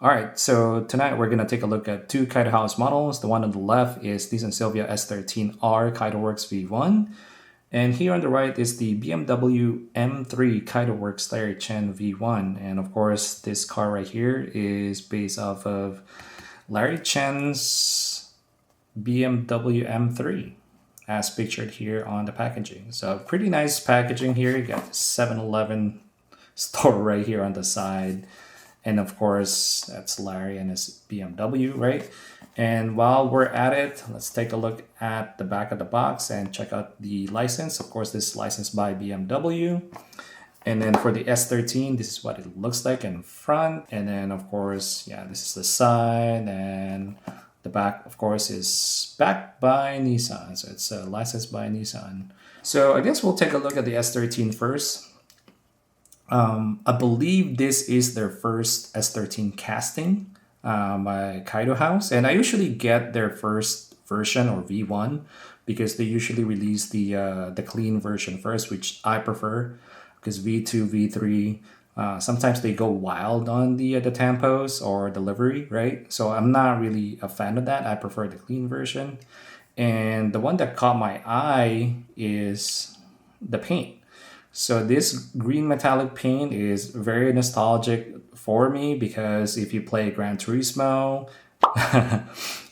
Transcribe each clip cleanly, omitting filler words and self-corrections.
All right, so tonight we're going to take a look at two Kaido House models. The one on the left is Nissan Silvia S13R Kaido Works V1. And here on the right is the BMW M3 Kaido Works Larry Chen V1. And of course, this car right here is based off of Larry Chen's BMW M3 as pictured here on the packaging. So pretty nice packaging here. You got the 7-Eleven store right here on the side. And of course, that's Larry and his BMW, right? And while we're at it, let's take a look at the back of the box and check out the license. Of course, this is licensed by BMW. And then for the S13, this is what it looks like in front. And then, of course, yeah, this is the side. And the back, of course, is backed by Nissan. So it's licensed by Nissan. So I guess we'll take a look at the S13 first. I believe this is their first S13 casting by Kaido House, and I usually get their first version or V1 because they usually release the clean version first, which I prefer because V2, V3 sometimes they go wild on the tempos or delivery, right? So I'm not really a fan of that. I prefer the clean version, and the one that caught my eye is the paint. So this green metallic paint is very nostalgic for me because if you play Gran Turismo,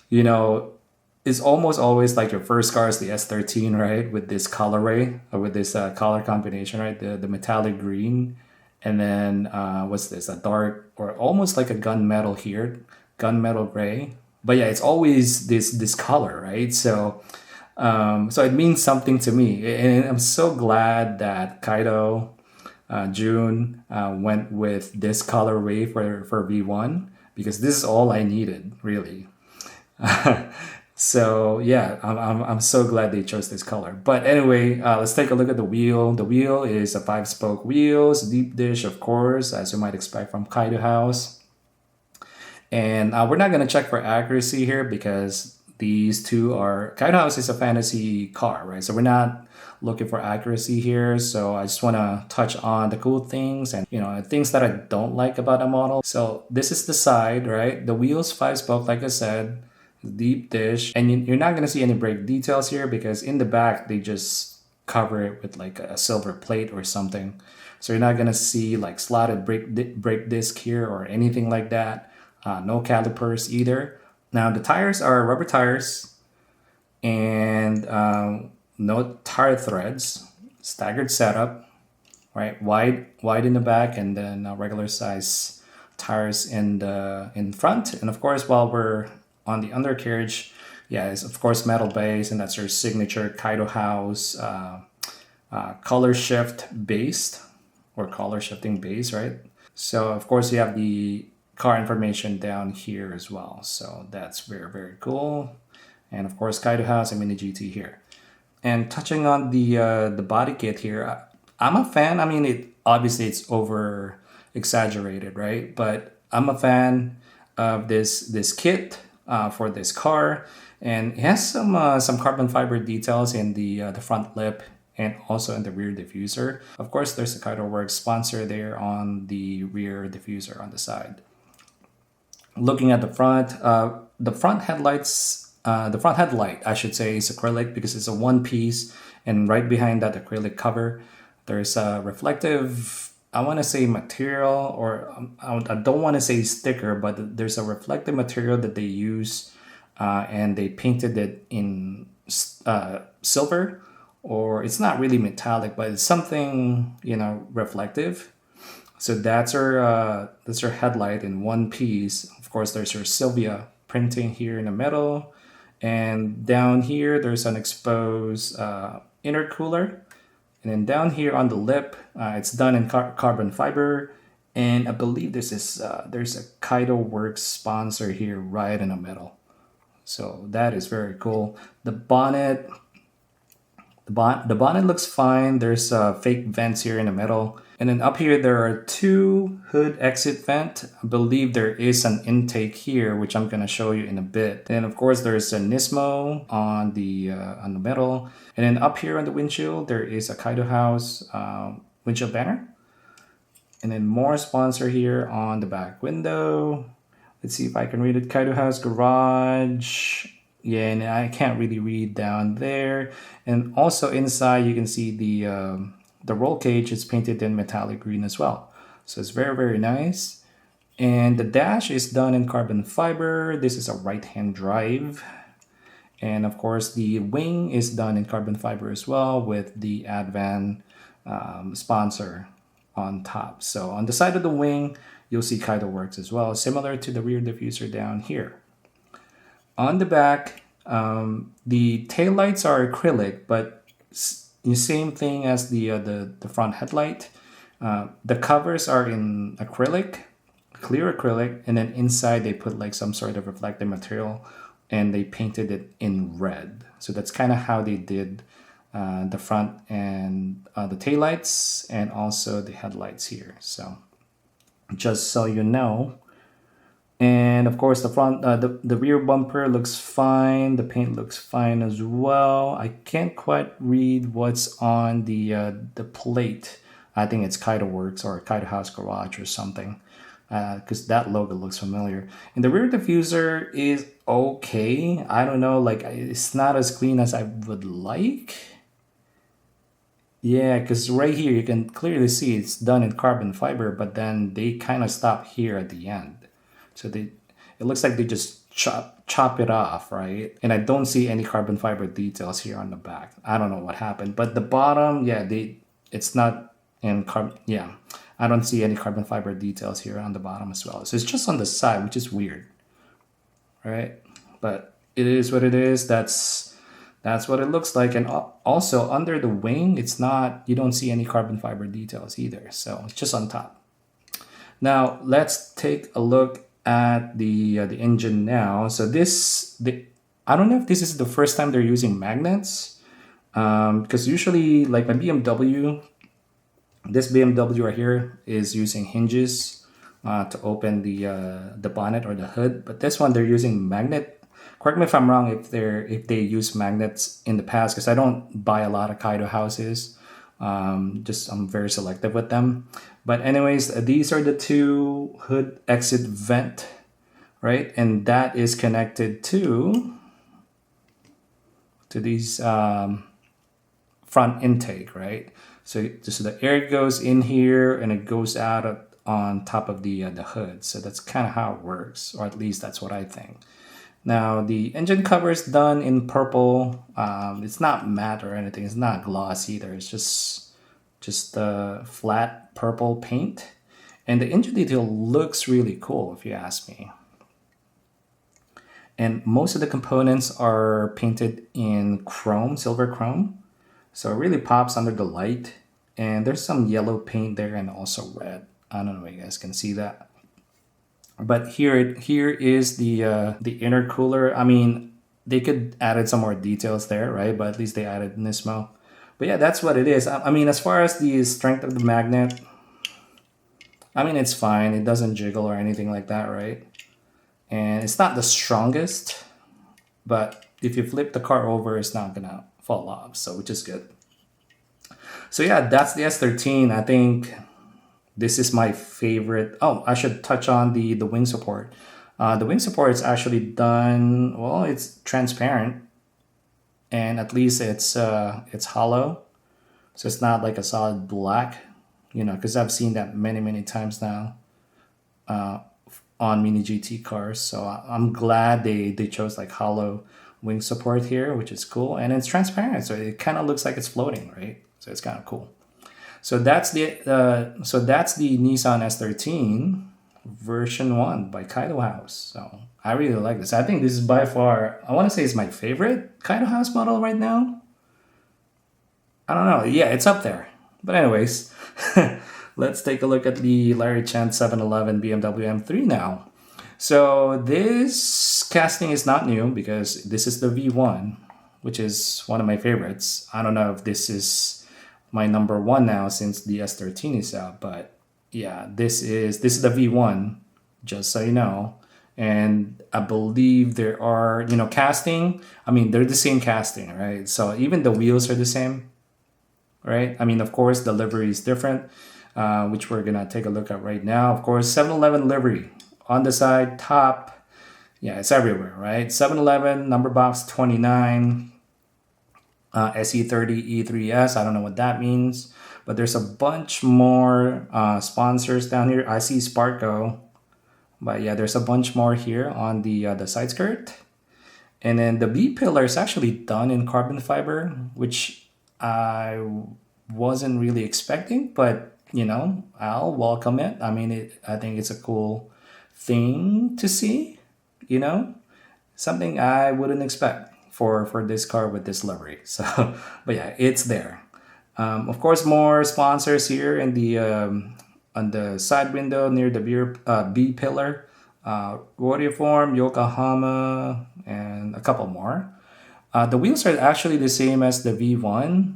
you know, it's almost always like your first car is the S13, right? With this colorway or with this color combination, right? The metallic green. And then what's this? A dark or almost like a gunmetal here, gunmetal gray. But yeah, it's always this color, right? So it means something to me, and I'm so glad that Kaido June went with this colorway for V1 because this is all I needed, really. So yeah, I'm so glad they chose this color. But anyway, let's take a look at the wheel. The wheel is a 5-spoke wheels, deep dish, of course, as you might expect from Kaido House. And we're not gonna check for accuracy here because these two are Kaido House is a fantasy car, right? So we're not looking for accuracy here. So I just want to touch on the cool things and things that I don't like about a model. So this is the side, right? The wheels 5-spoke, like I said, deep dish, and you're not gonna see any brake details here because in the back they just cover it with like a silver plate or something. So you're not gonna see like slotted brake disc here or anything like that. No calipers either. Now the tires are rubber tires and no tire threads, staggered setup, right? Wide in the back and then regular size tires in front. And of course, while we're on the undercarriage, yeah, it's of course metal base, and that's your signature Kaido House color shift based or color shifting base, right? So of course you have the car information down here as well. So that's very, very cool. And of course, Kaido House and Mini GT here. And touching on the body kit here, I'm a fan. I mean, it's over exaggerated, right? But I'm a fan of this kit for this car, and it has some carbon fiber details in the front lip and also in the rear diffuser. Of course, there's a Kaido Works sponsor there on the rear diffuser on the side. Looking at the front headlights, the front headlight, I should say, is acrylic because it's a one piece, and right behind that acrylic cover, there's a reflective, I want to say material, or I don't want to say sticker, but there's a reflective material that they use, and they painted it in silver, or it's not really metallic, but it's something reflective. So that's her headlight in one piece. Of course, there's her Silvia printing here in the middle, and down here there's an exposed intercooler, and then down here on the lip, it's done in carbon fiber, and I believe there's a Kaido Works sponsor here right in the middle. So that is very cool. The bonnet looks fine. There's fake vents here in the middle. And then up here, there are two hood exit vent. I believe there is an intake here, which I'm going to show you in a bit. And of course, there's a Nismo on the middle. And then up here on the windshield, there is a Kaido House windshield banner. And then more sponsor here on the back window. Let's see if I can read it. Kaido House Garage. Yeah, and I can't really read down there. And also inside, you can see the roll cage is painted in metallic green as well. So it's very, very nice. And the dash is done in carbon fiber. This is a right-hand drive. And of course, the wing is done in carbon fiber as well with the Advan sponsor on top. So on the side of the wing, you'll see Kaido Works as well, similar to the rear diffuser down here. On the back, the taillights are acrylic, but the same thing as the front headlight. The covers are in acrylic, clear acrylic, and then inside they put like some sort of reflective material and they painted it in red. So that's kind of how they did the front and the taillights and also the headlights here. So just so you know. And of course the front, the rear bumper looks fine. The paint looks fine as well. I can't quite read what's on the plate. I think it's Kaido Works or Kaido House Garage or something, because that logo looks familiar. And the rear diffuser is okay. I don't know, like it's not as clean as I would like. Yeah, because right here you can clearly see it's done in carbon fiber, but then they kind of stop here at the end. So it looks like they just chop it off, right? And I don't see any carbon fiber details here on the back. I don't know what happened, but the bottom, yeah, it's not in carbon. Yeah, I don't see any carbon fiber details here on the bottom as well. So it's just on the side, which is weird, right? But it is what it is. That's what it looks like. And also under the wing, you don't see any carbon fiber details either. So it's just on top. Now let's take a look at the engine now. So I don't know if this is the first time they're using magnets, because usually like my BMW, this BMW right here is using hinges to open the bonnet or the hood, but this one they're using magnet. Correct me if I'm wrong if they use magnets in the past, because I don't buy a lot of Kaido houses. I'm very selective with them. But anyways, these are the two hood exit vent, right? And that is connected to these front intake, right? So the air goes in here and it goes out on top of the hood. So that's kind of how it works, or at least that's what I think. Now the engine cover is done in purple. It's not matte or anything. It's not gloss either. It's just flat purple paint. And the engine detail looks really cool if you ask me. And most of the components are painted in chrome, silver chrome. So it really pops under the light. And there's some yellow paint there and also red. I don't know if you guys can see that. But here is the intercooler. I mean, they could added some more details there, right? But at least they added Nismo. But yeah, that's what it is. I mean, as far as the strength of the magnet, I mean, it's fine. It doesn't jiggle or anything like that, right? And it's not the strongest, but if you flip the car over, it's not gonna fall off, so which is good. So yeah, that's the S13. I think this is my favorite. Oh, I should touch on the wing support. The wing support is actually done, well, it's transparent. And at least it's hollow, so it's not like a solid black, because I've seen that many times now on mini GT cars. So I'm glad they chose like hollow wing support here, which is cool, and it's transparent, so it kind of looks like it's floating, right? So it's kind of cool. So that's the Nissan S13 version 1 by Kaido House. So I really like this. I think this is by far, I want to say it's my favorite Kaido House model right now. I don't know. Yeah, it's up there. But anyways, let's take a look at the Larry Chen 711 BMW M3 now. So this casting is not new because this is the V1, which is one of my favorites. I don't know if this is my number one now since the S13 is out, but yeah, this is the V1, just so you know. And I believe there are, casting. I mean, they're the same casting, right? So even the wheels are the same, right? I mean, of course, the livery is different, which we're going to take a look at right now. Of course, 711 livery On the side, top, yeah, it's everywhere, right? 711, number box 29, SE30 E3S. I don't know what that means, but there's a bunch more sponsors down here. I see Sparko, but yeah, there's a bunch more here on the side skirt. And then the B pillar is actually done in carbon fiber, which I wasn't really expecting, but you know, I'll welcome it. I mean, I think it's a cool thing to see, you know, something I wouldn't expect for this car with this livery. So, but yeah, it's there. Of course, more sponsors here in the on the side window near the B pillar. Rotiform, Yokohama, and a couple more. The wheels are actually the same as the V1.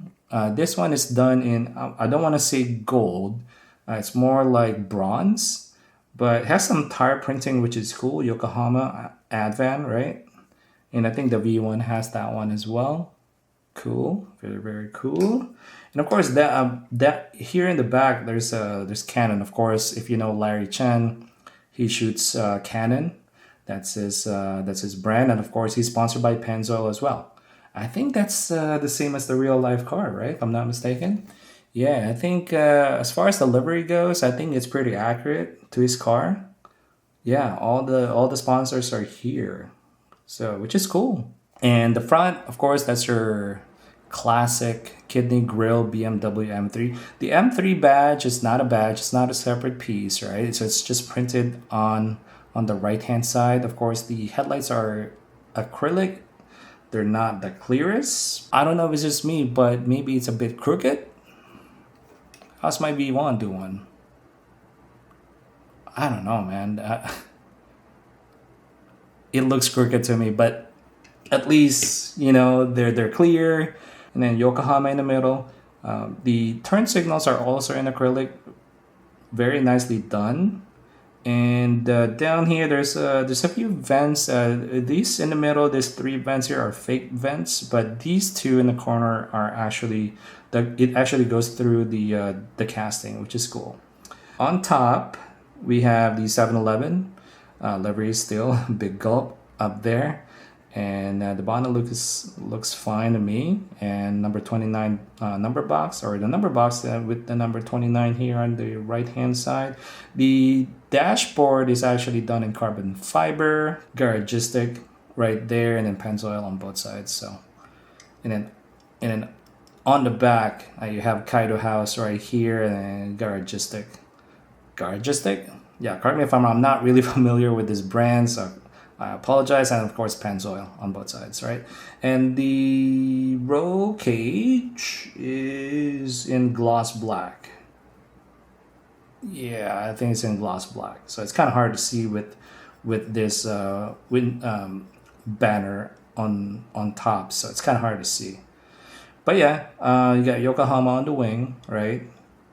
This one is done in, I don't want to say gold. It's more like bronze, but it has some tire printing, which is cool. Yokohama Advan, right? And I think the V1 has that one as well. Cool, very, very cool. And of course, that here in the back, there's Canon. Of course, if you know Larry Chen, he shoots Canon. That's his brand, and of course, he's sponsored by Pennzoil as well. I think that's the same as the real life car, right? If I'm not mistaken. Yeah, I think as far as the livery goes, I think it's pretty accurate to his car. Yeah, all the sponsors are here, so which is cool. And the front, of course, that's your classic kidney grill BMW M3. The M3 badge is not a badge; it's not a separate piece, right? So it's just printed on the right hand side. Of course, the headlights are acrylic. They're not the clearest. I don't know if it's just me, but maybe it's a bit crooked. How's my V1 doing? I don't know, man. It looks crooked to me, but at least, you know, they're clear. And then Yokohama in the middle. The turn signals are also in acrylic. Very nicely done. And down here, there's a few vents. These in the middle, there's 3 vents here are fake vents, but these 2 in the corner are actually it actually goes through the casting, which is cool. On top, we have the 711 livery still, big gulp up there, and the bonnet looks fine to me. And number 29 number box, or the number box with the number 29 here on the right hand side. The dashboard is actually done in carbon fiber, garagistic right there, and then Pennzoil on both sides. So, and then on the back you have Kaido House right here, and garagistic. Yeah, correct me if I'm not really familiar with this brand, so I apologize. And of course, Pennzoil on both sides, right? And the roll cage is in gloss black. Yeah, I think it's in gloss black. So it's kind of hard to see with this banner on top. So it's kind of hard to see. But yeah, you got Yokohama on the wing, right?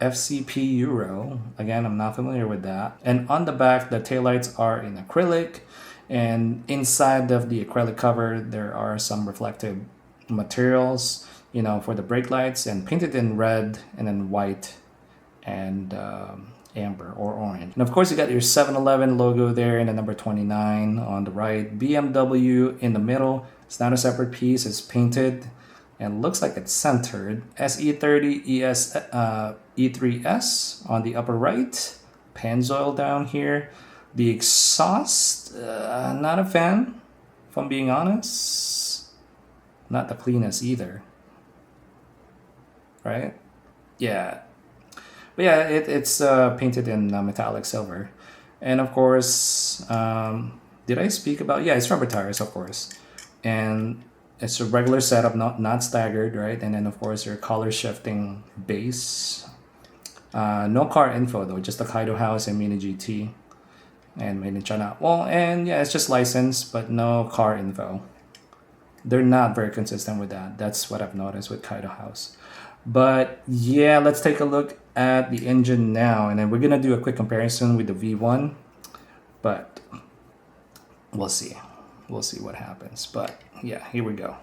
FCP Euro. Again, I'm not familiar with that. And on the back, the taillights are in acrylic. And inside of the acrylic cover, there are some reflective materials, you know, for the brake lights, and painted in red and then white and amber or orange. And of course, you got your 711 logo there and the number 29 on the right. BMW in the middle. It's not a separate piece. It's painted and looks like it's centered. SE30 E3S on the upper right. Pennzoil down here. The exhaust, not a fan, if I'm being honest. Not the cleanest either. Right? Yeah. But yeah, it's painted in metallic silver. And of course, did I speak about... Yeah, it's rubber tires, of course. And it's a regular setup, not staggered, right? And then, of course, your color shifting base. No car info, though. Just the Kaido House and Mini GT. And made in China. Well, and yeah, it's just licensed, but no car info. They're not very consistent with that. That's what I've noticed with Kaido House. But yeah, let's take a look at the engine now, and then we're gonna do a quick comparison with the V1. But we'll see what happens. But yeah, here we go.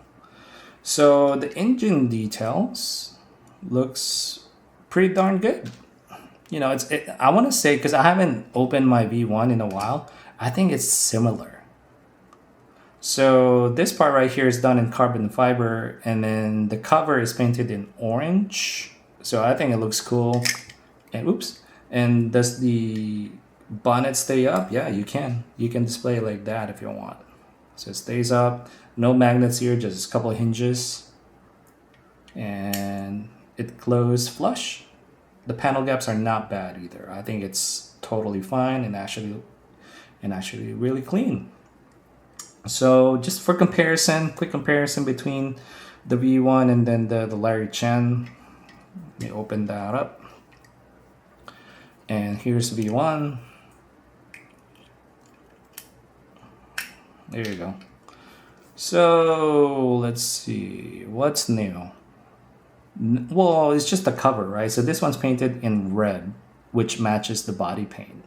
So the engine details looks pretty darn good. You know, I want to say, because I haven't opened my V1 in a while, I think it's similar. So this part right here is done in carbon fiber, and then the cover is painted in orange. So I think it looks cool. And oops. And does the bonnet stay up? Yeah, you can. You can display it like that if you want. So it stays up. No magnets here, just a couple of hinges. And it closes flush. The panel gaps are not bad either. I think it's totally fine and actually really clean. So just for comparison, quick comparison between the V1 and then the Larry Chen. Let me open that up. And here's the V1. There you go. So let's see, what's new? Well, it's just the cover, right? So this one's painted in red, which matches the body paint.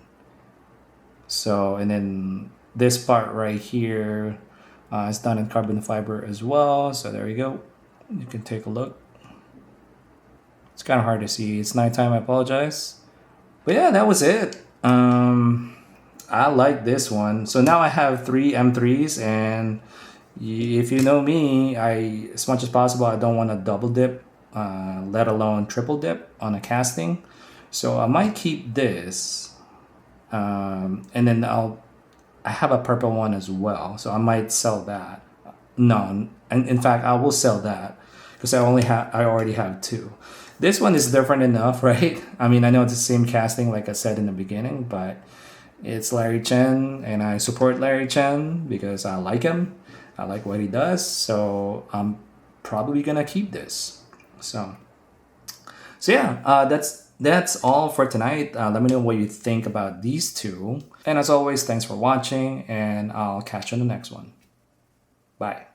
So, and then this part right here is done in carbon fiber as well. So there you go. You can take a look. It's kind of hard to see. It's nighttime, I apologize. But yeah, that was it. I like this one. So now I have 3 M3s, and if you know me, as much as possible, I don't want to double dip, let alone triple dip on a casting. So I might keep this, and then I have a purple one as well, so I might sell that. No, and in fact, I will sell that because I already have 2. This one is different enough, right? I mean, I know it's the same casting like I said in the beginning, but it's Larry Chen, and I support Larry Chen because I like him. I like what he does, so I'm probably gonna keep this. So yeah, that's all for tonight. Let me know what you think about these 2. And as always, thanks for watching, and I'll catch you on the next one. Bye.